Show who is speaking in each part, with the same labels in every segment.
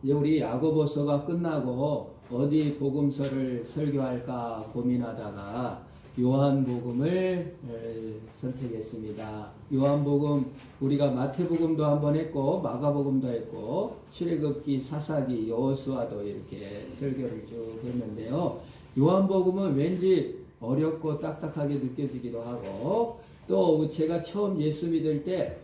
Speaker 1: 이제 우리 야고보서가 끝나고 어디 복음서를 설교할까 고민하다가 요한복음을 선택했습니다. 요한복음 우리가 마태복음도 한번 했고 마가복음도 했고 출애굽기, 사사기, 여호수아도 이렇게 설교를 쭉 했는데요. 요한복음은 왠지 어렵고 딱딱하게 느껴지기도 하고 또 제가 처음 예수 믿을 때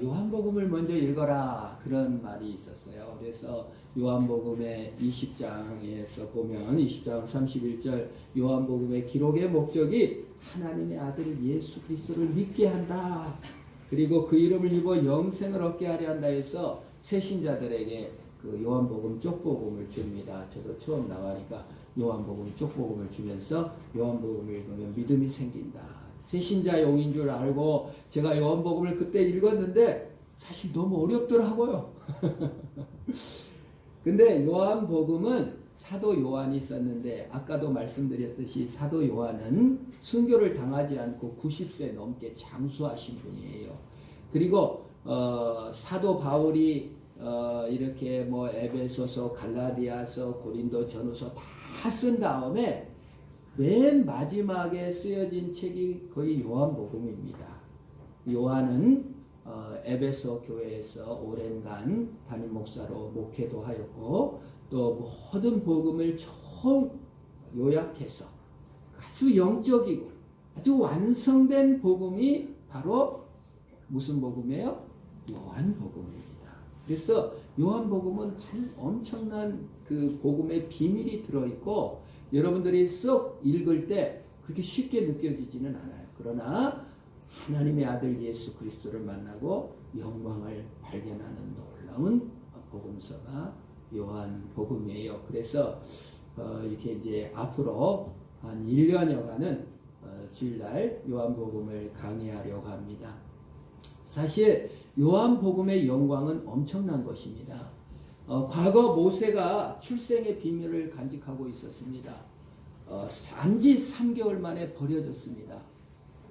Speaker 1: 요한복음을 먼저 읽어라 그런 말이 있었어요. 그래서 요한복음의 20장에서 보면 20장 31절 요한복음의 기록의 목적이 하나님의 아들 예수 그리스도를 믿게 한다. 그리고 그 이름을 입어 영생을 얻게 하려 한다 해서 새신자들에게 그 요한복음 쪽복음을 줍니다. 저도 처음 나가니까 요한복음 쪽복음을 주면서 요한복음을 읽으면 믿음이 생긴다. 새신자용인 줄 알고 제가 요한복음을 그때 읽었는데 사실 너무 어렵더라고요. 근데 요한복음은 사도 요한이 썼는데 아까도 말씀드렸듯이 사도 요한은 순교를 당하지 않고 90세 넘게 장수하신 분이에요. 그리고 사도 바울이 이렇게 뭐 에베소서, 갈라디아서, 고린도 전후서 다 쓴 다음에 맨 마지막에 쓰여진 책이 거의 요한복음입니다. 요한은 에베소 교회에서 오랜간 담임 목사로 목회도 하였고 또 모든 복음을 총 요약해서 아주 영적이고 아주 완성된 복음이 바로 무슨 복음이에요? 요한복음입니다. 그래서 요한복음은 참 엄청난 그 복음의 비밀이 들어있고 여러분들이 썩 읽을 때 그렇게 쉽게 느껴지지는 않아요. 그러나 하나님의 아들 예수 그리스도를 만나고 영광을 발견하는 놀라운 복음서가 요한복음이에요. 그래서 이렇게 이제 앞으로 한 1년여간은 주일날 요한복음을 강의하려고 합니다. 사실 요한복음의 영광은 엄청난 것입니다. 과거 모세가 출생의 비밀을 간직하고 있었습니다. 단지 3개월 만에 버려졌습니다.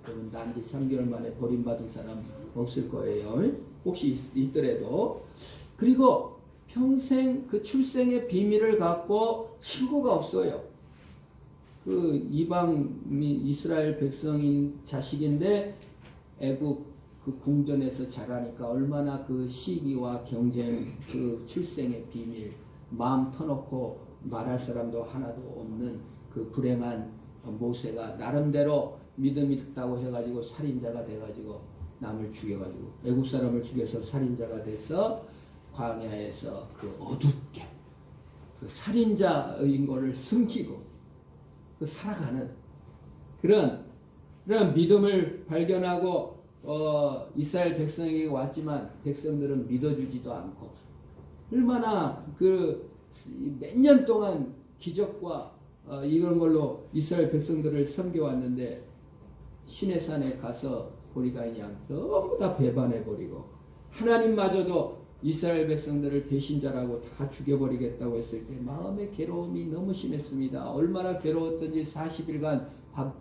Speaker 1: 그러면 단지 3개월 만에 버림받은 사람 없을 거예요. 혹시 있더라도. 그리고 평생 그 출생의 비밀을 갖고 친구가 없어요. 그 이방민 이스라엘 백성인 자식인데 애국 그 궁전에서 자라니까 얼마나 그 시기와 경쟁, 그 출생의 비밀, 마음 터놓고 말할 사람도 하나도 없는 그 불행한 모세가 나름대로 믿음이 있다고 해가지고 살인자가 돼가지고 남을 죽여가지고 애국 사람을 죽여서 살인자가 돼서 광야에서 그 어둡게 그 살인자인 거를 숨기고 그 살아가는 그런 믿음을 발견하고 이스라엘 백성에게 왔지만 백성들은 믿어주지도 않고 얼마나 그 몇 년 동안 기적과 이런 걸로 이스라엘 백성들을 섬겨왔는데 시내산에 가서 보니까 그냥 전부 다 배반해버리고 하나님마저도 이스라엘 백성들을 배신자라고 다 죽여버리겠다고 했을 때 마음의 괴로움이 너무 심했습니다. 얼마나 괴로웠던지 40일간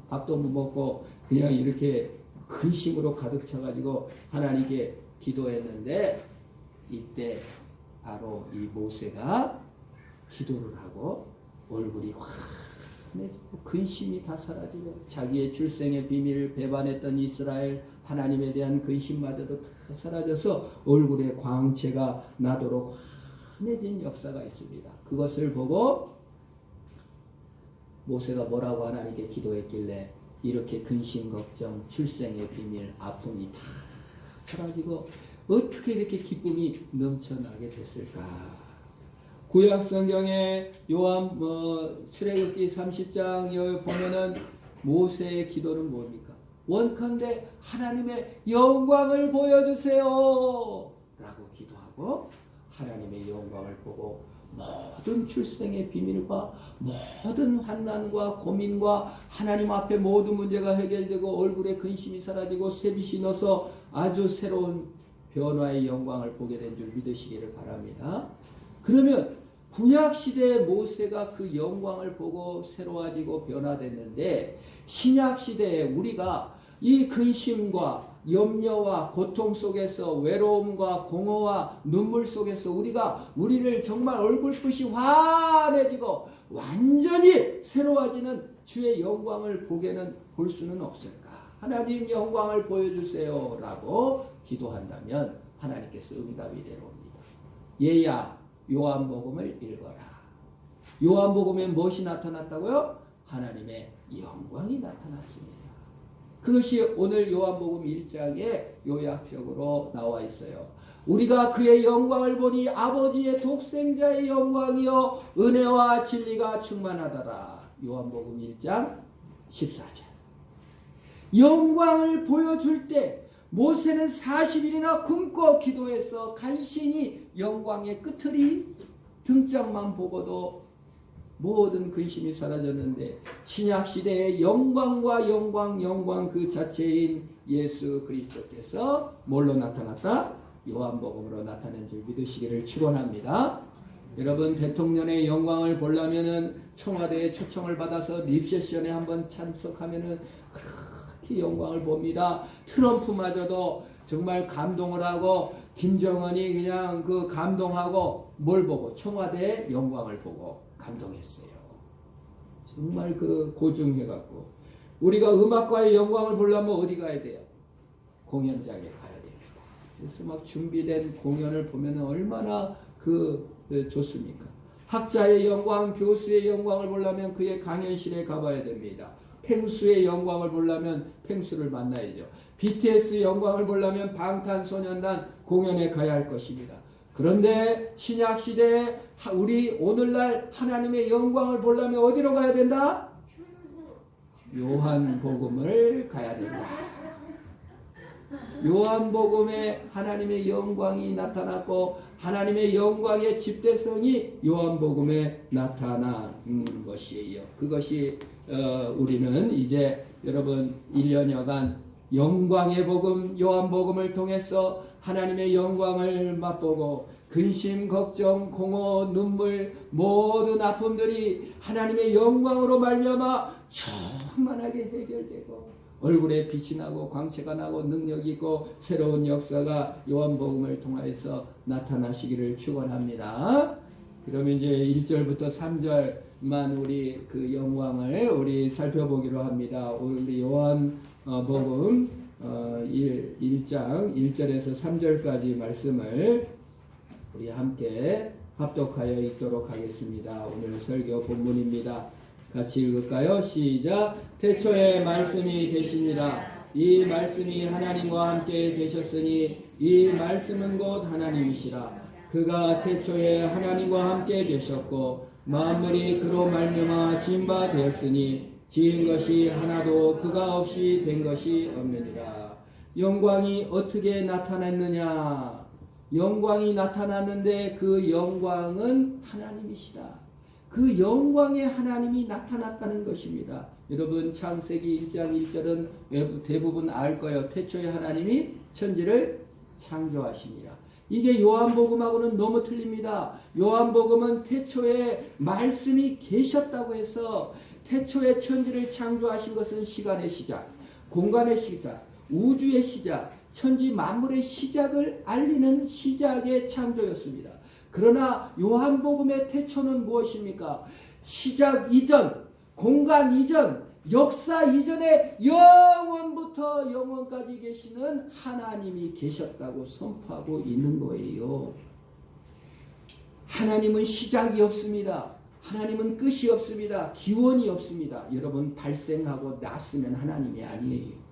Speaker 1: 밥도 못 먹고 그냥 이렇게 근심으로 가득 차가지고 하나님께 기도했는데 이때 바로 이 모세가 기도를 하고 얼굴이 환해지고 근심이 다 사라지고 자기의 출생의 비밀을 배반했던 이스라엘 하나님에 대한 근심마저도 다 사라져서 얼굴에 광채가 나도록 환해진 역사가 있습니다. 그것을 보고 모세가 뭐라고 하나님께 기도했길래 이렇게 근심, 걱정, 출생의 비밀, 아픔이 다 사라지고 어떻게 이렇게 기쁨이 넘쳐나게 됐을까? 구약 성경에 요한 출애굽기 30장 여기 보면은 모세의 기도는 뭡니까? 원컨대 하나님의 영광을 보여주세요 라고 기도하고 하나님의 영광을 보고 모든 출생의 비밀과 모든 환난과 고민과 하나님 앞에 모든 문제가 해결되고 얼굴에 근심이 사라지고 새빛이 나서 아주 새로운 변화의 영광을 보게 된 줄 믿으시기를 바랍니다. 그러면 구약시대의 모세가 그 영광을 보고 새로워지고 변화됐는데 신약시대에 우리가 이 근심과 염려와 고통 속에서 외로움과 공허와 눈물 속에서 우리를 정말 얼굴빛이 환해지고 완전히 새로워지는 주의 영광을 볼 수는 없을까? 하나님 영광을 보여주세요 라고 기도한다면 하나님께서 응답이 내려옵니다. 얘야 요한복음을 읽어라. 요한복음에 무엇이 나타났다고요? 하나님의 영광이 나타났습니다. 그것이 오늘 요한복음 1장에 요약적으로 나와 있어요. 우리가 그의 영광을 보니 아버지의 독생자의 영광이요 은혜와 진리가 충만하더라. 요한복음 1장 14절. 영광을 보여줄 때 모세는 40일이나 굶고 기도해서 간신히 영광의 끝을 등짝만 보고도 모든 근심이 사라졌는데 신약시대의 영광과 영광 그 자체인 예수 그리스도께서 뭘로 나타났다? 요한복음으로 나타난 줄 믿으시기를 축원합니다. 여러분 대통령의 영광을 보려면은 청와대에 초청을 받아서 립세션에 한번 참석하면은 그렇게 영광을 봅니다. 트럼프마저도 정말 감동을 하고 김정은이 그냥 그 감동하고 뭘 보고 청와대의 영광을 보고 감동했어요. 정말 그 고증해갖고 우리가 음악과의 영광을 보려면 어디 가야 돼요? 공연장에 가야 됩니다. 그래서 막 준비된 공연을 보면 얼마나 좋습니까? 학자의 영광, 교수의 영광을 보려면 그의 강연실에 가봐야 됩니다. 펭수의 영광을 보려면 펭수를 만나야죠. BTS 영광을 보려면 방탄소년단 공연에 가야 할 것입니다. 그런데 신약시대에 우리 오늘날 하나님의 영광을 보려면 어디로 가야 된다? 요한복음을 가야 된다. 요한복음에 하나님의 영광이 나타났고 하나님의 영광의 집대성이 요한복음에 나타난 것이에요. 그것이 우리는 이제 여러분 1년여간 영광의 복음 요한복음을 통해서 하나님의 영광을 맛보고 근심, 걱정, 공허, 눈물 모든 아픔들이 하나님의 영광으로 말미암아 충만하게 해결되고 얼굴에 빛이 나고 광채가 나고 능력이 있고 새로운 역사가 요한복음을 통해서 나타나시기를 축원합니다. 그러면 이제 1절부터 3절만 우리 그 영광을 우리 살펴보기로 합니다. 우리 요한복음 1장 1절에서 3절까지 말씀을 우리 함께 합독하여 읽도록 하겠습니다. 오늘 설교 본문입니다. 같이 읽을까요? 시작. 태초에 말씀이 계시니라. 이 말씀이 하나님과 함께 계셨으니 이 말씀은 곧 하나님이시라. 그가 태초에 하나님과 함께 계셨고 만물이 그로 말미암아 지은 바 되었으니 지은 것이 하나도 그가 없이 된 것이 없느니라. 영광이 어떻게 나타났느냐? 영광이 나타났는데 그 영광은 하나님이시다. 그 영광의 하나님이 나타났다는 것입니다. 여러분 창세기 1장 1절은 대부분 알 거예요. 태초에 하나님이 천지를 창조하시니라. 이게 요한복음하고는 너무 틀립니다. 요한복음은 태초에 말씀이 계셨다고 해서 태초에 천지를 창조하신 것은 시간의 시작, 공간의 시작, 우주의 시작, 천지 만물의 시작을 알리는 시작의 창조였습니다. 그러나 요한복음의 태초는 무엇입니까? 시작 이전, 공간 이전, 역사 이전에 영원부터 영원까지 계시는 하나님이 계셨다고 선포하고 있는 거예요. 하나님은 시작이 없습니다. 하나님은 끝이 없습니다. 기원이 없습니다. 여러분 발생하고 났으면 하나님이 아니에요.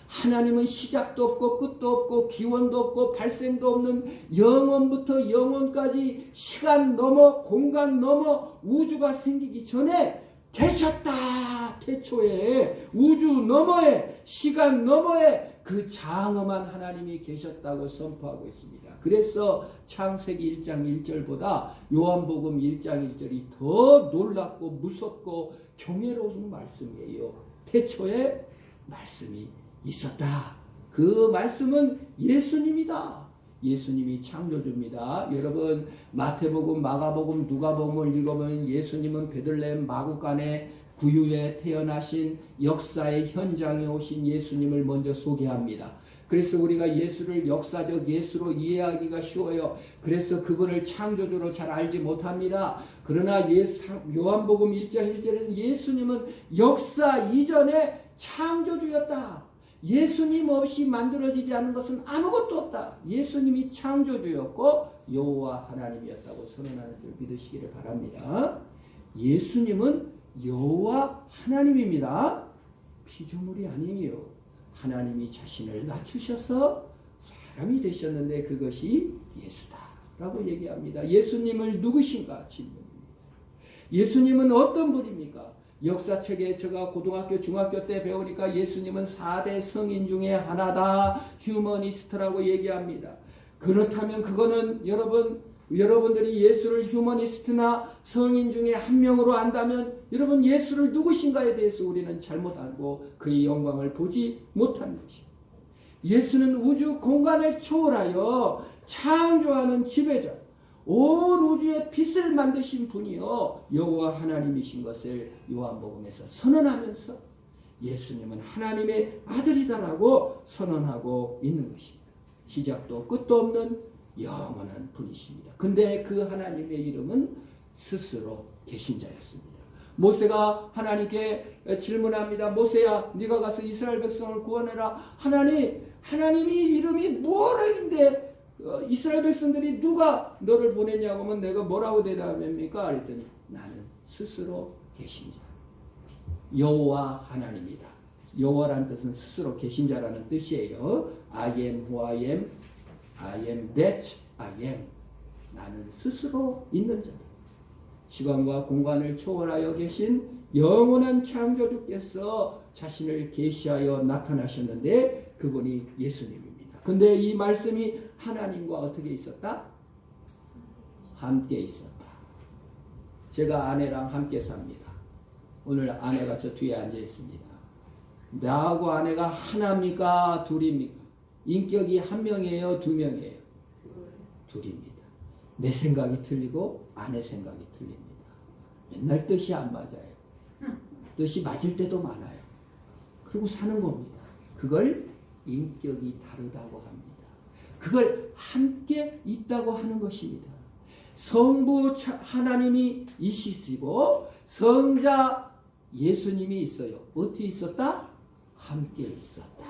Speaker 1: 하나님은 시작도 없고 끝도 없고 기원도 없고 발생도 없는 영원부터 영원까지 시간 넘어 공간 넘어 우주가 생기기 전에 계셨다. 태초에 우주 너머에 시간 너머에 그 장엄한 하나님이 계셨다고 선포하고 있습니다. 그래서 창세기 1장 1절보다 요한복음 1장 1절이 더 놀랍고 무섭고 경외로운 말씀이에요. 태초에 말씀이 있었다. 그 말씀은 예수님이다. 예수님이 창조주입니다. 여러분 마태복음, 마가복음, 누가복음을 읽어보면 예수님은 베들레헴 마구간에 구유에 태어나신 역사의 현장에 오신 예수님을 먼저 소개합니다. 그래서 우리가 예수를 역사적 예수로 이해하기가 쉬워요. 그래서 그분을 창조주로 잘 알지 못합니다. 그러나 요한복음 1장 1절에는 예수님은 역사 이전에 창조주였다. 예수님 없이 만들어지지 않는 것은 아무것도 없다. 예수님이 창조주였고 여호와 하나님이었다고 선언하는 줄 믿으시기를 바랍니다. 예수님은 여호와 하나님입니다. 피조물이 아니에요. 하나님이 자신을 낮추셔서 사람이 되셨는데 그것이 예수다라고 얘기합니다. 예수님을 누구신가 질문입니다. 예수님은 어떤 분입니까? 역사책에 제가 고등학교 중학교 때 배우니까 예수님은 4대 성인 중에 하나다. 휴머니스트라고 얘기합니다. 그렇다면 그거는 여러분들이 예수를 휴머니스트나 성인 중에 한 명으로 안다면 여러분 예수를 누구신가에 대해서 우리는 잘못 알고 그의 영광을 보지 못한 것입니다. 예수는 우주 공간을 초월하여 창조하는 지배자, 온 우주의 빛을 만드신 분이요 여호와 하나님이신 것을 요한복음에서 선언하면서 예수님은 하나님의 아들이다라고 선언하고 있는 것입니다. 시작도 끝도 없는 영원한 분이십니다. 근데 그 하나님의 이름은 스스로 계신 자였습니다. 모세가 하나님께 질문합니다. 모세야, 네가 가서 이스라엘 백성을 구원해라. 하나님이 이름이 뭐라인데 이스라엘 백성들이 누가 너를 보냈냐고 하면 내가 뭐라고 대답합니까? 그랬더니 나는 스스로 계신 자. 여호와 하나님이다. 여호와라는 뜻은 스스로 계신 자라는 뜻이에요. I am who I am. I am that I am. 나는 스스로 있는 자다. 시간과 공간을 초월하여 계신 영원한 창조주께서 자신을 계시하여 나타나셨는데 그분이 예수님입니다. 근데 이 말씀이 하나님과 어떻게 있었다? 함께 있었다. 제가 아내랑 함께 삽니다. 오늘 아내가 저 뒤에 앉아 있습니다. 나하고 아내가 하나입니까? 둘입니까? 인격이 한 명이에요? 두 명이에요? 둘입니다. 내 생각이 틀리고 아내 생각이 틀립니다. 맨날 뜻이 안 맞아요. 뜻이 맞을 때도 많아요. 그리고 사는 겁니다. 그걸 인격이 다르다고 합니다. 그걸 함께 있다고 하는 것입니다. 성부 하나님이 이시시고 성자 예수님이 있어요. 어떻게 있었다? 함께 있었다.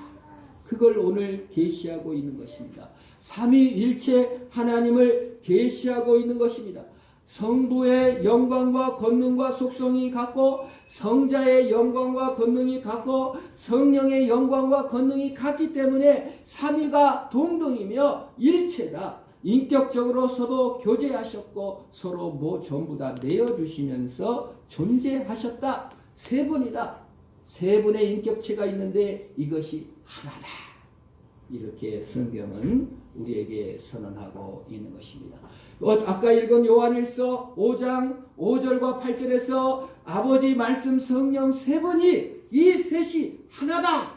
Speaker 1: 그걸 오늘 계시하고 있는 것입니다. 삼위일체 하나님을 계시하고 있는 것입니다. 성부의 영광과 권능과 속성이 같고 성자의 영광과 권능이 같고 성령의 영광과 권능이 같기 때문에 삼위가 동등이며 일체다. 인격적으로서도 교제하셨고 서로 전부 다 내어주시면서 존재하셨다. 세 분이다. 세 분의 인격체가 있는데 이것이 하나다. 이렇게 성경은 우리에게 선언하고 있는 것입니다. 아까 읽은 요한일서 5장 5절과 8절에서 아버지 말씀 성령 세 분이 이 셋이 하나다.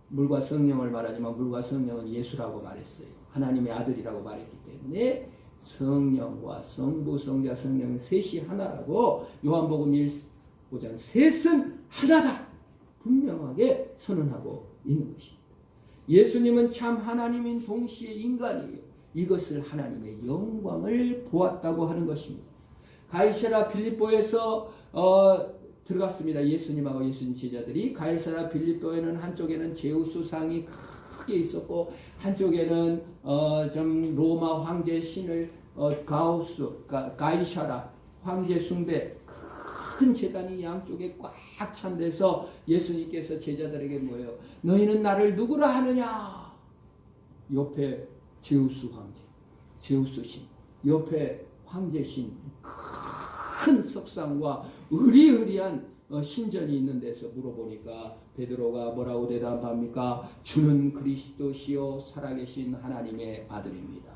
Speaker 1: 물과 성령을 말하지만 물과 성령은 예수라고 말했어요. 하나님의 아들이라고 말했기 때문에 성령과 성부 성자 성령 셋이 하나라고 요한복음 5장 셋은 하나다. 분명하게 선언하고 있는 것입니다. 예수님은 참 하나님인 동시에 인간이에요. 이것을 하나님의 영광을 보았다고 하는 것입니다. 가이사랴 빌립보에서 들어갔습니다. 예수님하고 예수님 제자들이 가이사랴 빌립보에는 한쪽에는 제우스 상이 크게 있었고 한쪽에는 좀 로마 황제 신을 가이사랴 황제 숭배 큰 제단이 양쪽에 꽉 찬 데서 예수님께서 제자들에게 뭐예요? 너희는 나를 누구라 하느냐? 옆에 제우스 황제, 제우스 신, 옆에 황제 신, 큰 석상과 의리의리한 신전이 있는 데서 물어보니까 베드로가 뭐라고 대답합니까? 주는 그리스도시요 살아계신 하나님의 아들입니다.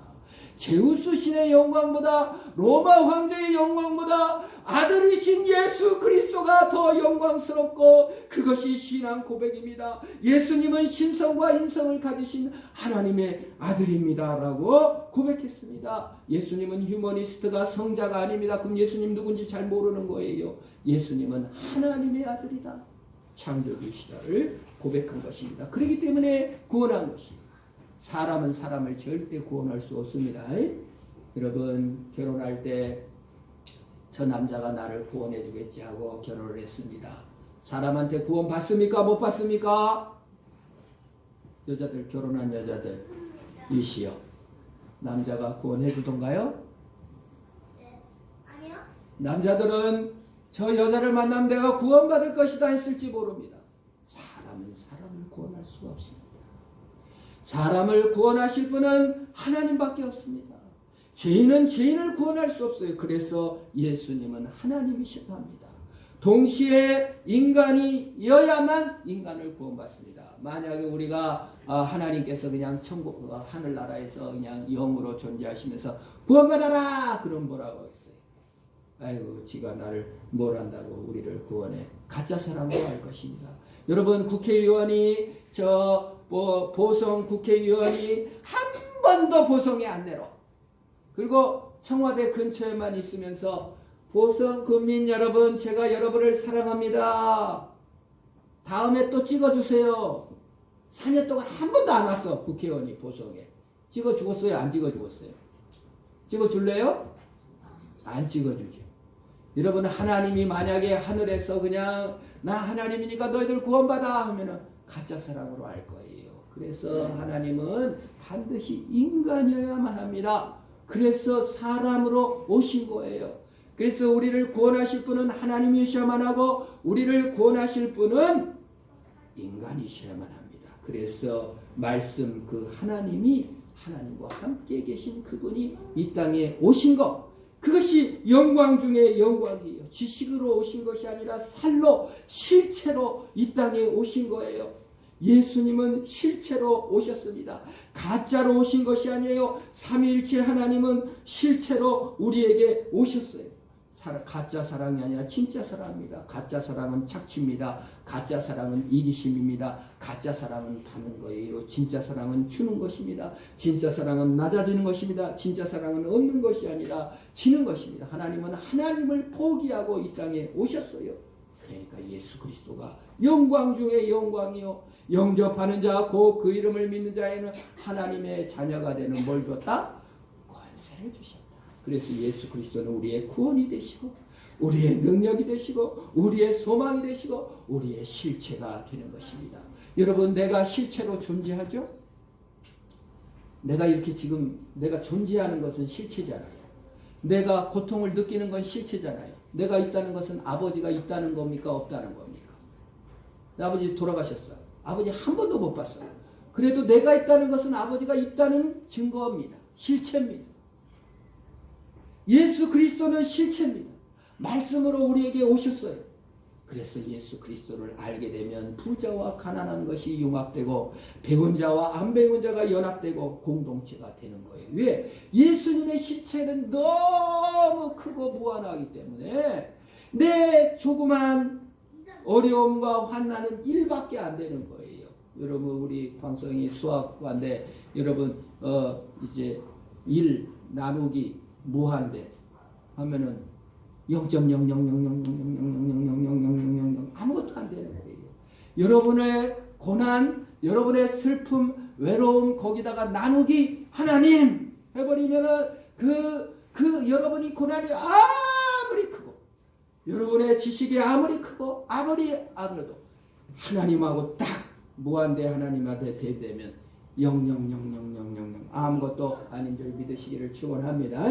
Speaker 1: 제우스 신의 영광보다, 로마 황제의 영광보다 아들이신 예수 그리스도가 더 영광스럽고, 그것이 신앙 고백입니다. 예수님은 신성과 인성을 가지신 하나님의 아들입니다 라고 고백했습니다. 예수님은 휴머니스트가 성자가 아닙니다. 그럼 예수님 누군지 잘 모르는 거예요. 예수님은 하나님의 아들이다, 창조주시다를 고백한 것입니다. 그렇기 때문에 구원한 것입니다. 사람은 사람을 절대 구원할 수 없습니다. 여러분, 결혼할 때 저 남자가 나를 구원해 주겠지 하고 결혼을 했습니다. 사람한테 구원 받습니까? 못 받습니까? 여자들, 결혼한 여자들 일시요. 남자가 구원해 주던가요?
Speaker 2: 네. 아니요.
Speaker 1: 남자들은 저 여자를 만나면 내가 구원받을 것이다 했을지 모릅니다. 사람은 사람을 구원할 수가 없습니다. 사람을 구원하실 분은 하나님밖에 없습니다. 죄인은 죄인을 구원할 수 없어요. 그래서 예수님은 하나님이시다 합니다. 동시에 인간이여야만 인간을 구원받습니다. 만약에 우리가 하나님께서 그냥 천국 하늘나라에서 그냥 영으로 존재하시면서 구원받아라 그럼 뭐라고 했어요? 아이고, 지가 나를 뭘 한다고 우리를 구원해. 가짜 사람으로 할 것입니다. 여러분, 국회의원이 보성 국회의원이 한 번도 보성에 안 내려. 그리고 청와대 근처에만 있으면서 보성 국민 여러분, 제가 여러분을 사랑합니다. 다음에 또 찍어주세요. 4년 동안 한 번도 안 왔어. 국회의원이 보성에. 찍어 죽었어요? 안 찍어 죽었어요? 찍어 줄래요? 안 찍어 주죠. 여러분, 하나님이 만약에 하늘에서 그냥 나 하나님이니까 너희들 구원받아 하면은 가짜 사랑으로 알 거예요. 그래서 하나님은 반드시 인간이어야만 합니다. 그래서 사람으로 오신 거예요. 그래서 우리를 구원하실 분은 하나님이셔야만 하고, 우리를 구원하실 분은 인간이셔야만 합니다. 그래서 말씀 그 하나님이, 하나님과 함께 계신 그분이 이 땅에 오신 것, 그것이 영광 중에 영광이에요. 지식으로 오신 것이 아니라 살로, 실체로 이 땅에 오신 거예요. 예수님은 실체로 오셨습니다. 가짜로 오신 것이 아니에요. 삼위일체 하나님은 실체로 우리에게 오셨어요. 가짜 사랑이 아니라 진짜 사랑입니다. 가짜 사랑은 착취입니다. 가짜 사랑은 이기심입니다. 가짜 사랑은 받는 거예요. 진짜 사랑은 주는 것입니다. 진짜 사랑은 낮아지는 것입니다. 진짜 사랑은 얻는 것이 아니라 지는 것입니다. 하나님은 하나님을 포기하고 이 땅에 오셨어요. 그러니까 예수 그리스도가 영광 중에 영광이요, 영접하는 자, 곧 그 이름을 믿는 자에는 하나님의 자녀가 되는 뭘 줬다? 권세를 주셨다. 그래서 예수 그리스도는 우리의 구원이 되시고, 우리의 능력이 되시고, 우리의 소망이 되시고, 우리의 실체가 되는 것입니다. 여러분, 내가 실체로 존재하죠? 내가 이렇게 지금 내가 존재하는 것은 실체잖아요. 내가 고통을 느끼는 건 실체잖아요. 내가 있다는 것은 아버지가 있다는 겁니까? 없다는 겁니까? 아버지 돌아가셨어. 아버지 한 번도 못 봤어. 그래도 내가 있다는 것은 아버지가 있다는 증거입니다. 실체입니다. 예수 그리스도는 실체입니다. 말씀으로 우리에게 오셨어요. 그래서 예수 그리스도를 알게 되면 부자와 가난한 것이 융합되고, 배운 자와 안 배운 자가 연합되고 공동체가 되는 거예요. 왜? 예수님의 실체는 너무 크고 무한하기 때문에 내 조그만 어려움과 환난은 1밖에 안 되는 거예요. 여러분, 우리 광성이 수학과인데, 여러분 이제 1 나누기 무한대 하면은 0.0000000000000 아무것도 안 되는 거예요. 여러분의 고난, 여러분의 슬픔, 외로움 거기다가 나누기 하나님 해버리면은 그 여러분이 고난이 아무리 크고, 여러분의 지식이 아무리 크고 아무리 아무래도 하나님하고 딱 무한대 하나님한테 대되면 0000000 아무것도 아닌 줄 믿으시기를 축원합니다.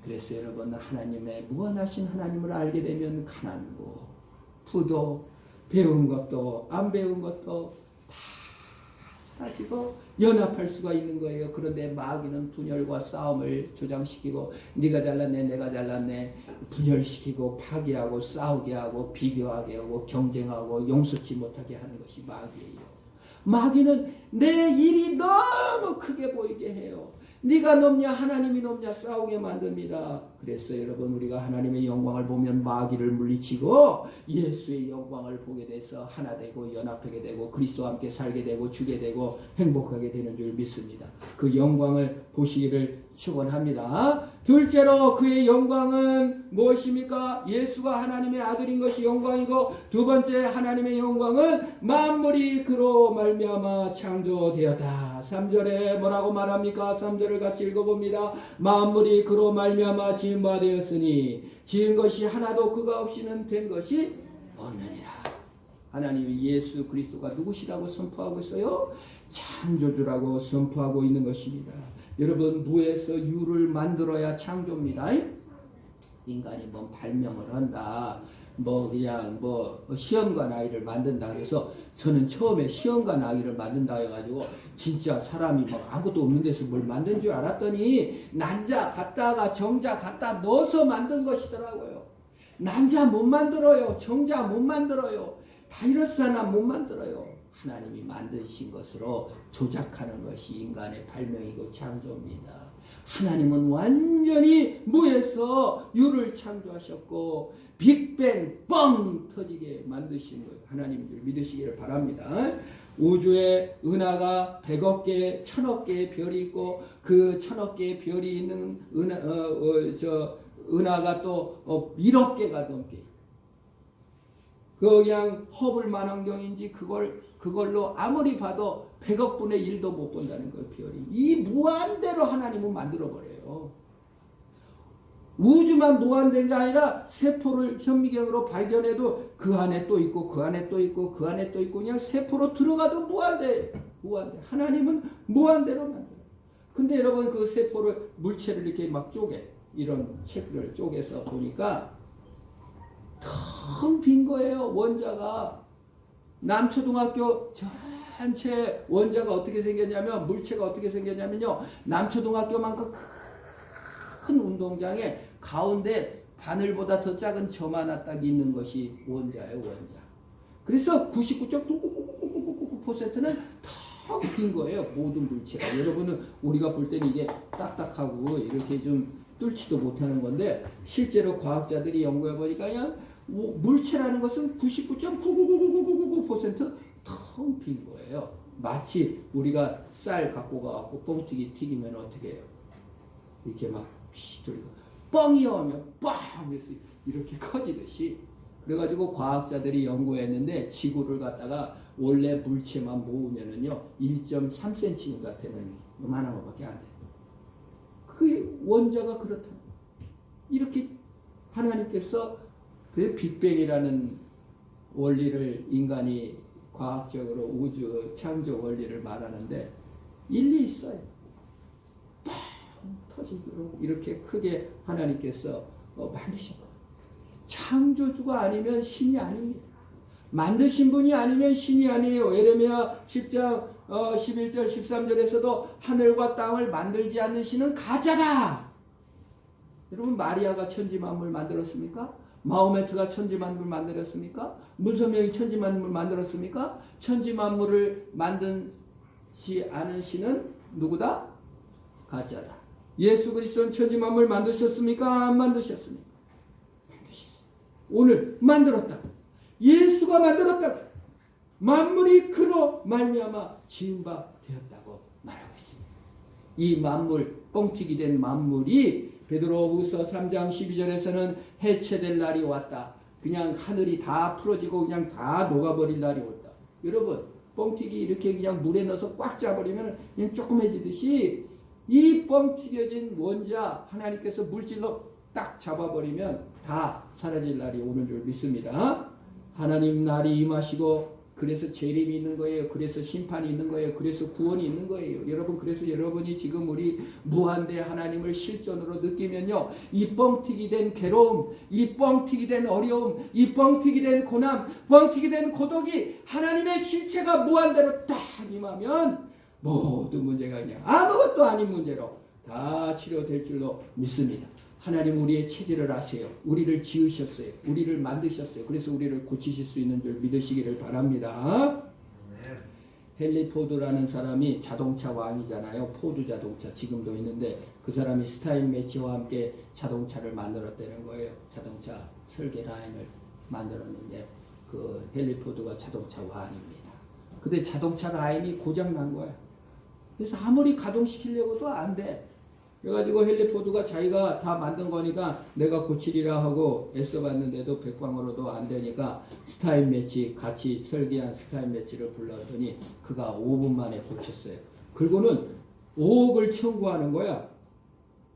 Speaker 1: 그래서 여러분, 하나님의 무한하신 하나님을 알게 되면 가난도, 부도, 배운 것도 안 배운 것도 다 사라지고 연합할 수가 있는 거예요. 그런데 마귀는 분열과 싸움을 조장시키고, 네가 잘났네, 내가 잘났네, 분열시키고 파괴하고 싸우게 하고 비교하게 하고 경쟁하고 용서치 못하게 하는 것이 마귀예요. 마귀는 내 일이 너무 크게 보이게 해요. 네가 높냐 하나님이 높냐 싸우게 만듭니다. 그래서 여러분 우리가 하나님의 영광을 보면 마귀를 물리치고 예수의 영광을 보게 돼서 하나 되고 연합하게 되고 그리스도와 함께 살게 되고 주게 되고 행복하게 되는 줄 믿습니다. 그 영광을 보시기를 축원합니다. 둘째로 그의 영광은 무엇입니까? 예수가 하나님의 아들인 것이 영광이고, 두 번째 하나님의 영광은 만물이 그로 말미암아 창조되었다. 3절에 뭐라고 말합니까? 3절을 같이 읽어봅니다. 만물이 그로 말미암아 지은 바 되었으니 지은 것이 하나도 그가 없이는 된 것이 없느니라. 하나님이 예수 그리스도가 누구시라고 선포하고 있어요? 창조주라고 선포하고 있는 것입니다. 여러분, 무에서 유를 만들어야 창조입니다. 인간이 뭐 발명을 한다, 뭐 그냥 뭐 시험관 아이를 만든다 그래서 저는 처음에 시험관 아이를 만든다 해가지고 진짜 사람이 막 아무것도 없는 데서 뭘 만든 줄 알았더니 난자 갖다가 정자 갖다 넣어서 만든 것이더라고요. 난자 못 만들어요. 정자 못 만들어요. 바이러스 하나 못 만들어요. 하나님이 만드신 것으로 조작하는 것이 인간의 발명이고 창조입니다. 하나님은 완전히 무에서 유를 창조하셨고 빅뱅 뻥 터지게 만드신 거예요. 하나님인 줄 믿으시기를 바랍니다. 우주에 은하가 100억 개, 1000억 개의 별이 있고 그 1000억 개의 별이 있는 은하가 또 1억 개가 넘게 그냥 허블 만원경인지 그걸로 아무리 봐도 100억 분의 1도 못 본다는 거예요. 별이. 이 무한대로 하나님은 만들어버려요. 우주만 무한된 게 아니라 세포를 현미경으로 발견해도 그 안에 또 있고 그 안에 또 있고 그 안에 또 있고 그냥 세포로 들어가도 무한대. 하나님은 무한대로 만들어요. 근데 여러분 그 세포를 물체를 이렇게 막 이런 책을 쪼개서 보니까 텅 빈 거예요. 원자가. 남초등학교 전체 원자가 어떻게 생겼냐면 물체가 어떻게 생겼냐면요. 남초등학교만큼 큰 운동장에 가운데 바늘보다 더 작은 점 하나 딱 있는 것이 원자예요. 원자. 그래서 99.9%는 텅 빈 거예요. 모든 물체가. 여러분은 우리가 볼 때는 이게 딱딱하고 이렇게 좀 뚫지도 못하는 건데 실제로 과학자들이 연구해 보니까 그냥 물체라는 것은 99.99999% 텅 빈 거예요. 마치 우리가 쌀 갖고 가갖고 뻥튀기 튀기면 어떻게 해요? 이렇게 막 돌리고 뻥이 오면 빵 해서 이렇게 커지듯이. 그래가지고 과학자들이 연구했는데 지구를 갖다가 원래 물체만 모으면은요 1.3cm가 되는 요만한 것밖에 안 돼요. 그 원자가 그렇다. 이렇게 하나님께서 그 빅뱅이라는 원리를 인간이 과학적으로 우주 창조 원리를 말하는데 일리 있어요. 빵 터지도록 이렇게 크게 하나님께서 만드셨거든요. 창조주가 아니면 신이 아닙니다. 만드신 분이 아니면 신이 아니에요. 예레미야 10장 11절 13절에서도 하늘과 땅을 만들지 않는 신은 가짜다. 여러분 마리아가 천지만물 만들었습니까? 마호메트가 천지만물 만들었습니까? 문선명이 천지만물 만들었습니까? 천지만물을 만든지 않은 신은 누구다? 가짜다. 예수 그리스도는 천지만물 만드셨습니까? 안 만드셨습니까? 만드셨어요. 오늘 만들었다. 예수가 만들었다. 만물이 그로 말미암아 지은 바 되었다고 말하고 있습니다. 이 만물, 뻥튀기 된 만물이 베드로후서 3장 12절에서는 해체될 날이 왔다. 그냥 하늘이 다 풀어지고 그냥 다 녹아버릴 날이 왔다. 여러분, 뻥튀기 이렇게 그냥 물에 넣어서 꽉 짜버리면 그냥 조그매지듯이 이 뻥튀겨진 원자 하나님께서 물질로 딱 잡아버리면 다 사라질 날이 오는 줄 믿습니다. 하나님 날이 임하시고 그래서 재림이 있는 거예요. 그래서 심판이 있는 거예요. 그래서 구원이 있는 거예요. 여러분, 그래서 여러분이 지금 우리 무한대 하나님을 실존으로 느끼면요, 이 뻥튀기 된 괴로움, 이 뻥튀기 된 어려움, 이 뻥튀기 된 고난, 뻥튀기 된 고독이 하나님의 실체가 무한대로 딱 임하면 모든 문제가 그냥 아무것도 아닌 문제로 다 치료될 줄로 믿습니다. 하나님 우리의 체질을 아세요. 우리를 지으셨어요. 우리를 만드셨어요. 그래서 우리를 고치실 수 있는 줄 믿으시기를 바랍니다. 헨리 포드라는 사람이 자동차 왕이잖아요. 포드 자동차 지금도 있는데 그 사람이 스타인매치와 함께 자동차를 만들었다는 거예요. 자동차 설계 라인을 만들었는데 그 헨리 포드가 자동차 왕입니다. 근데 자동차 라인이 고장 난 거야. 그래서 아무리 가동시키려고도 안 돼. 그래가지고 헨리 포드가 자기가 다 만든 거니까 내가 고치리라 하고 애써봤는데도 백방으로도 안 되니까 스타인매치 같이 설계한 스타인매치를 불렀더니 그가 5분 만에 고쳤어요. 그리고는 5억을 청구하는 거야.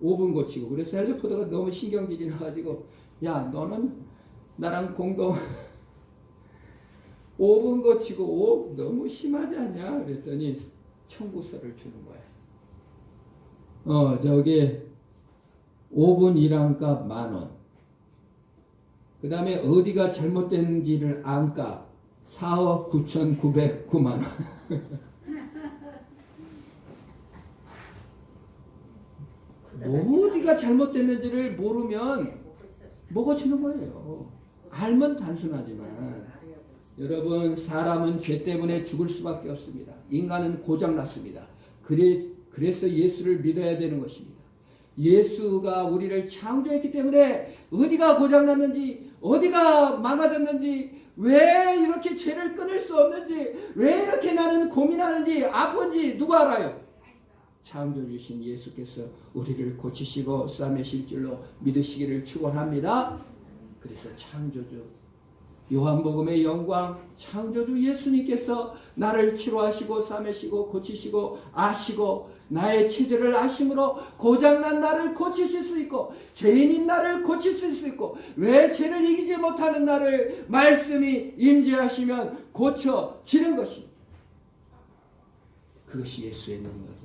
Speaker 1: 5분 고치고. 그래서 헨리 포드가 너무 신경질이 나가지고 야 너는 나랑 공동 5분 고치고 5억 너무 심하지 않냐 그랬더니 청구서를 주는 거야. 저기 5분 일한값 10,000원. 그 다음에 어디가 잘못된지를 안값 4억 9,909만 원. 어디가 잘못됐는지를 모르면 못 고치는 거예요. 알면 단순하지만 여러분 사람은 죄 때문에 죽을 수밖에 없습니다. 인간은 고장났습니다. 그래서 예수를 믿어야 되는 것입니다. 예수가 우리를 창조했기 때문에 어디가 고장났는지 어디가 망가졌는지 왜 이렇게 죄를 끊을 수 없는지 왜 이렇게 나는 고민하는지 아픈지 누가 알아요? 창조주신 예수께서 우리를 고치시고 싸매실 줄로 믿으시기를 축원합니다. 그래서 창조주 요한복음의 영광 창조주 예수님께서 나를 치료하시고 싸매시고 고치시고 아시고 나의 체질을 아심으로 고장난 나를 고치실 수 있고 죄인인 나를 고치실 수 있고 왜 죄를 이기지 못하는 나를 말씀이 임재하시면 고쳐지는 것입니다. 그것이 예수의 능력입니다.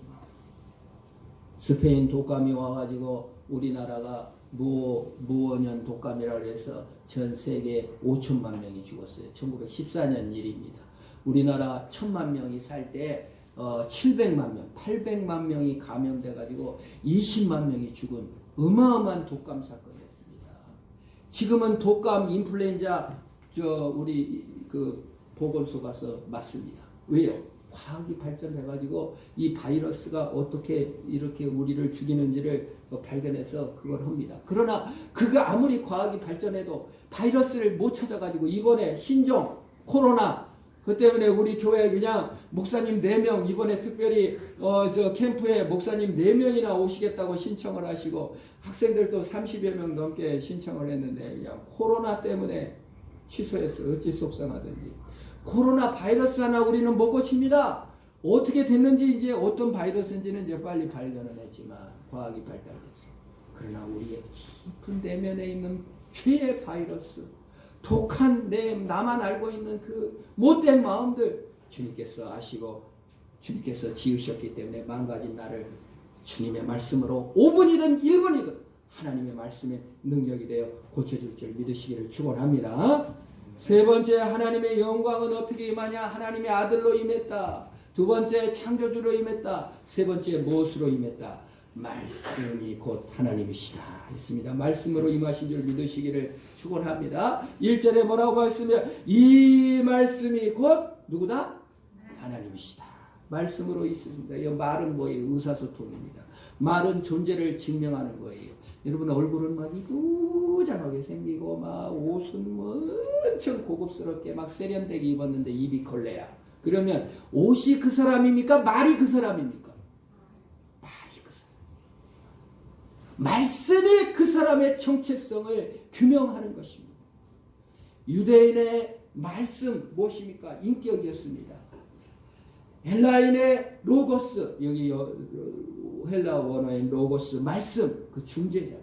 Speaker 1: 스페인 독감이 와가지고 우리나라가 무원년 독감이라고 해서 전 세계 5천만 명이 죽었어요. 1914년 일입니다. 우리나라 1,000만 명이 살 때 700만 명, 800만 명이 감염돼가지고 20만 명이 죽은 어마어마한 독감 사건이었습니다. 지금은 독감, 인플루엔자 우리 그 보건소 가서 맞습니다. 왜요? 과학이 발전해가지고 이 바이러스가 어떻게 이렇게 우리를 죽이는지를 발견해서 그걸 합니다. 그러나 그가 아무리 과학이 발전해도 바이러스를 못 찾아가지고 이번에 신종 코로나 그 때문에 우리 교회 그냥 목사님 4명 이번에 특별히 캠프에 목사님 4명이나 오시겠다고 신청을 하시고 학생들도 30여 명 넘게 신청을 했는데 그냥 코로나 때문에 취소했어. 어찌 속상하든지. 코로나 바이러스 하나 우리는 못 고칩니다. 어떻게 됐는지 이제 어떤 바이러스인지는 이제 빨리 발견을 했지만 과학이 발달됐어. 그러나 우리의 깊은 내면에 있는 죄의 바이러스, 독한 나만 알고 있는 그 못된 마음들 주님께서 아시고 주님께서 지으셨기 때문에 망가진 나를 주님의 말씀으로 5분이든 1분이든 하나님의 말씀의 능력이 되어 고쳐줄 줄 믿으시기를 축원합니다. 세 번째 하나님의 영광은 어떻게 임하냐? 하나님의 아들로 임했다. 두 번째 창조주로 임했다. 세 번째 무엇으로 임했다? 말씀이 곧 하나님이시다 했습니다. 말씀으로 임하신 줄 믿으시기를 축원합니다. 1절에 뭐라고 했으면 이 말씀이 곧 누구다? 하나님이시다. 말씀으로 있습니다. 이 말은 뭐예요? 의사소통입니다. 말은 존재를 증명하는 거예요. 여러분 얼굴은 막 이구장하게 생기고 막 옷은 뭐 엄청 고급스럽게 막 세련되게 입었는데 입이 걸레야. 그러면 옷이 그 사람입니까? 말이 그 사람입니까? 말이 그 사람. 말씀이 그 사람의 정체성을 규명하는 것입니다. 유대인의 말씀 무엇입니까? 인격이었습니다. 헬라인의 로고스, 여기 헬라 원어인 로고스, 말씀, 그 중재자입니다.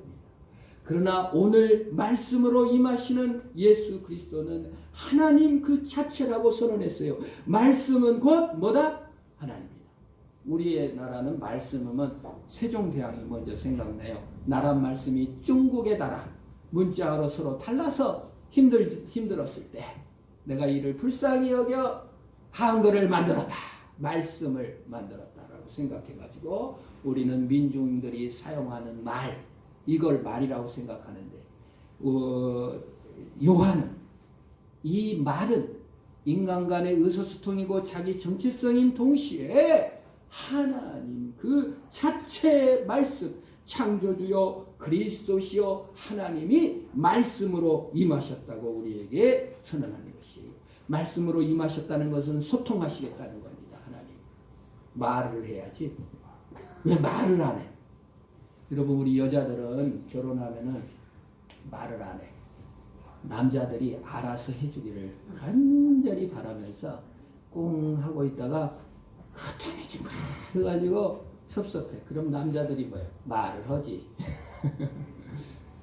Speaker 1: 그러나 오늘 말씀으로 임하시는 예수 그리스도는 하나님 그 자체라고 선언했어요. 말씀은 곧 뭐다? 하나님입니다. 우리의 나라는 말씀은 세종대왕이 먼저 생각나요. 나라 말씀이 중국의 나라, 문자로 서로 달라서 힘들었을 때 내가 이를 불쌍히 여겨 한글을 만들었다. 말씀을 만들었다라고 생각해가지고 우리는 민중들이 사용하는 말, 이걸 말이라고 생각하는데 요한은 이 말은 인간 간의 의사소통이고 자기 정체성인 동시에 하나님 그 자체의 말씀, 창조주요 그리스도시요 하나님이 말씀으로 임하셨다고 우리에게 선언하는 것이, 말씀으로 임하셨다는 것은 소통하시겠다는 겁니다. 하나님 말을 해야지 왜 말을 안 해? 여러분, 우리 여자들은 결혼하면은 말을 안 해. 남자들이 알아서 해주기를 간절히 바라면서 꽁 하고 있다가 그것도 안 해준가 해가지고 섭섭해. 그럼 남자들이 뭐예요? 말을 하지.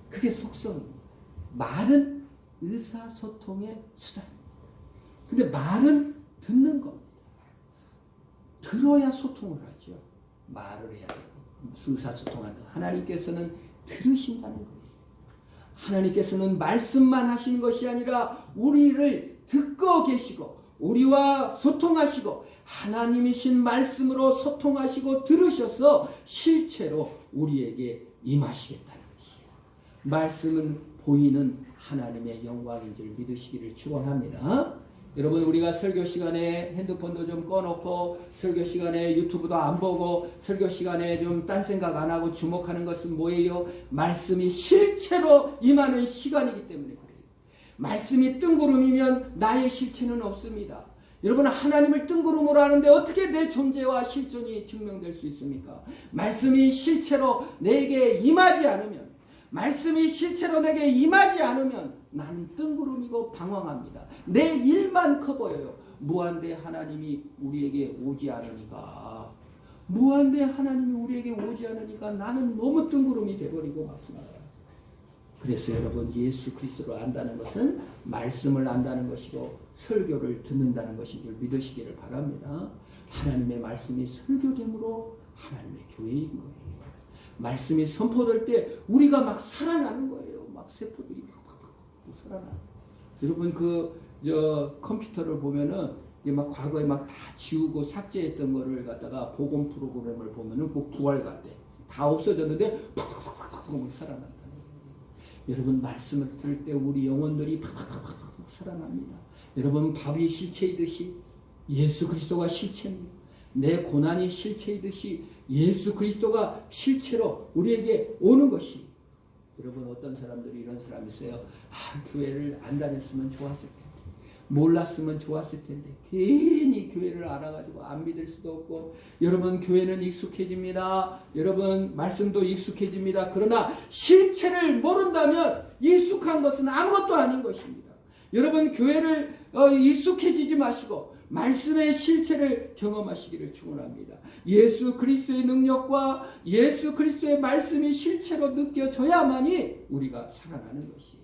Speaker 1: 그게 속성입니다. 말은 의사소통의 수단. 근데 말은 듣는 겁니다. 들어야 소통을 하죠. 말을 해야 되고 의사소통한다. 하나님께서는 들으신다는 거예요. 하나님께서는 말씀만 하시는 것이 아니라 우리를 듣고 계시고 우리와 소통하시고 하나님이신 말씀으로 소통하시고 들으셔서 실체로 우리에게 임하시겠다는 것이에요. 말씀은 보이는 하나님의 영광인 줄 믿으시기를 축원합니다. 여러분, 우리가 설교 시간에 핸드폰도 좀 꺼놓고 설교 시간에 유튜브도 안 보고 설교 시간에 좀 딴 생각 안 하고 주목하는 것은 뭐예요? 말씀이 실체로 임하는 시간이기 때문에 그래요. 말씀이 뜬구름이면 나의 실체는 없습니다. 여러분, 하나님을 뜬구름으로 하는데 어떻게 내 존재와 실존이 증명될 수 있습니까? 말씀이 실체로 내게 임하지 않으면, 말씀이 실체로 내게 임하지 않으면 나는 뜬구름이고 방황합니다. 내 일만 커 보여요. 무한대 하나님이 우리에게 오지 않으니까, 무한대 하나님이 우리에게 오지 않으니까 나는 너무 뜬구름이 돼버리고 맞습니다. 그래서 여러분, 예수 그리스도를 안다는 것은 말씀을 안다는 것이고 설교를 듣는다는 것인 줄 믿으시기를 바랍니다. 하나님의 말씀이 설교됨으로 하나님의 교회인 거예요. 말씀이 선포될 때 우리가 막 살아나는 거예요. 막 세포들이 막 살아나. 여러분, 컴퓨터를 보면은 막 과거에 막 다 지우고 삭제했던 거를 갖다가 복원 프로그램을 보면은 꼭 부활 같대. 다 없어졌는데 팍팍팍팍 살아난다는 거예요. 여러분, 말씀을 들을 때 우리 영혼들이 팍팍팍팍 살아납니다. 여러분, 밥이 실체이듯이 예수 그리스도가 실체입니다. 내 고난이 실체이듯이 예수 그리스도가 실체로 우리에게 오는 것이. 여러분, 어떤 사람들이 이런 사람이 있어요. 교회를 안 다녔으면 좋았을 텐데, 몰랐으면 좋았을 텐데, 괜히 교회를 알아가지고 안 믿을 수도 없고. 여러분, 교회는 익숙해집니다. 여러분, 말씀도 익숙해집니다. 그러나 실체를 모른다면 익숙한 것은 아무것도 아닌 것입니다. 여러분, 교회를 익숙해지지 마시고 말씀의 실체를 경험하시기를 축원합니다. 예수 그리스도의 능력과 예수 그리스도의 말씀이 실체로 느껴져야만이 우리가 살아나는 것이.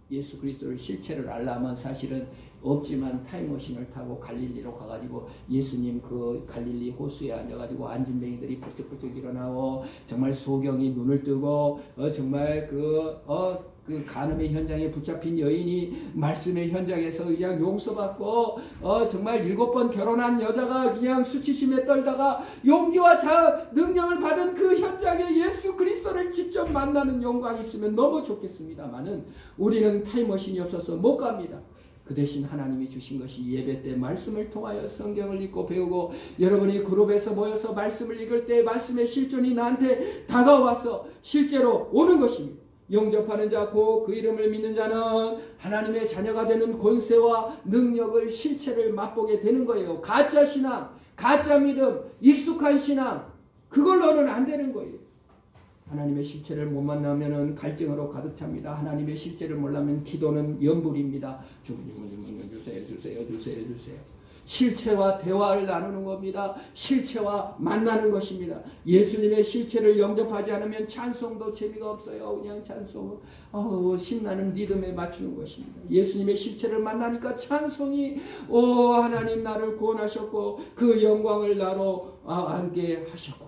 Speaker 1: 예수 그리스도를 실체를 알려면 사실은 없지만 타임머신을 타고 갈릴리로 가가지고 예수님 그 갈릴리 호수에 앉아가지고 안진뱅이들이 벌쩍벌쩍 일어나고 정말 소경이 눈을 뜨고 정말 그 간음의 현장에 붙잡힌 여인이 말씀의 현장에서 그냥 용서받고 정말 7번 결혼한 여자가 그냥 수치심에 떨다가 용기와 능력을 받은 그 현장에 예수 그리스도를 직접 만나는 영광이 있으면 너무 좋겠습니다만은 우리는 타임머신이 없어서 못 갑니다. 그 대신 하나님이 주신 것이 예배 때 말씀을 통하여 성경을 읽고 배우고, 여러분이 그룹에서 모여서 말씀을 읽을 때 말씀의 실존이 나한테 다가와서 실제로 오는 것입니다. 영접하는 자, 그 이름을 믿는 자는 하나님의 자녀가 되는 권세와 능력을, 실체를 맛보게 되는 거예요. 가짜 신앙, 가짜 믿음, 익숙한 신앙, 그걸로는 안 되는 거예요. 하나님의 실체를 못 만나면 갈증으로 가득 찹니다. 하나님의 실체를 몰라면 기도는 연불입니다. 주세요. 실체와 대화를 나누는 겁니다. 실체와 만나는 것입니다. 예수님의 실체를 영접하지 않으면 찬송도 재미가 없어요. 그냥 찬송, 신나는 리듬에 맞추는 것입니다. 예수님의 실체를 만나니까 찬송이, 하나님 나를 구원하셨고 그 영광을 나로 안게 하셨군요.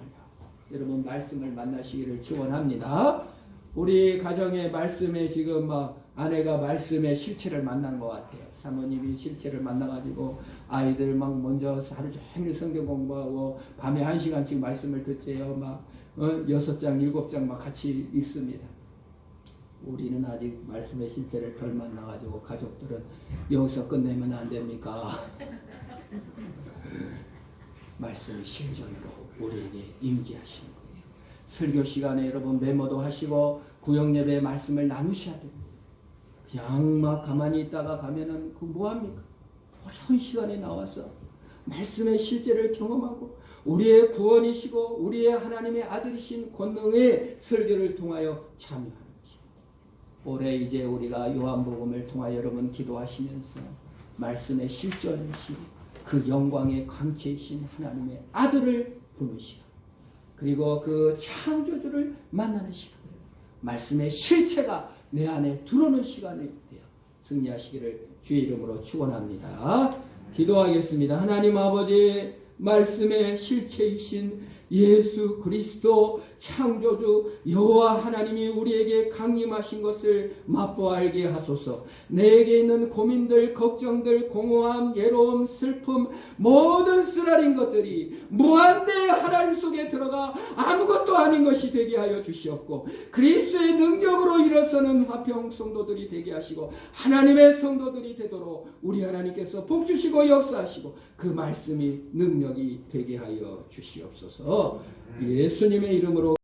Speaker 1: 여러분, 말씀을 만나시기를 축원합니다. 우리 가정의 말씀에 지금 아내가 말씀의 실체를 만난 것 같아요. 사모님이 실체를 만나가지고 아이들 막 먼저 하루 종일 성경 공부하고 밤에 1시간씩 말씀을 듣재요. 6장, 7장 막 같이 읽습니다. 우리는 아직 말씀의 실체를 덜 만나가지고 가족들은 여기서 끝내면 안 됩니까? 말씀이 실전으로 우리에게 임재하시는 거예요. 설교 시간에 여러분 메모도 하시고 구역예배 말씀을 나누셔야 됩니다. 그냥 막 가만히 있다가 가면은 그 뭐합니까? 어려운 시간에 나와서 말씀의 실제를 경험하고 우리의 구원이시고 우리의 하나님의 아들이신 권능의 설교를 통하여 참여하는 것입니다. 올해 이제 우리가 요한복음을 통하여 여러분 기도하시면서 말씀의 실전이신 그 영광의 광채이신 하나님의 아들을 보는 시간, 그리고 그 창조주를 만나는 시간, 말씀의 실체가 내 안에 들어오는 시간이 되어 승리하시기를 주의 이름으로 축원합니다. 기도하겠습니다. 하나님 아버지, 말씀의 실체이신 예수 그리스도 창조주 여호와 하나님이 우리에게 강림하신 것을 맛보아 알게 하소서. 내게 있는 고민들, 걱정들, 공허함, 괴로움, 슬픔, 모든 쓰라린 것들이 무한대의 하나님 속에 들어가 아무것도 아닌 것이 되게 하여 주시옵고, 그리스도의 능력으로 일어서는 화평 성도들이 되게 하시고 하나님의 성도들이 되도록 우리 하나님께서 복주시고 역사하시고 그 말씀이 능력이 되게 하여 주시옵소서. 예수님의 이름으로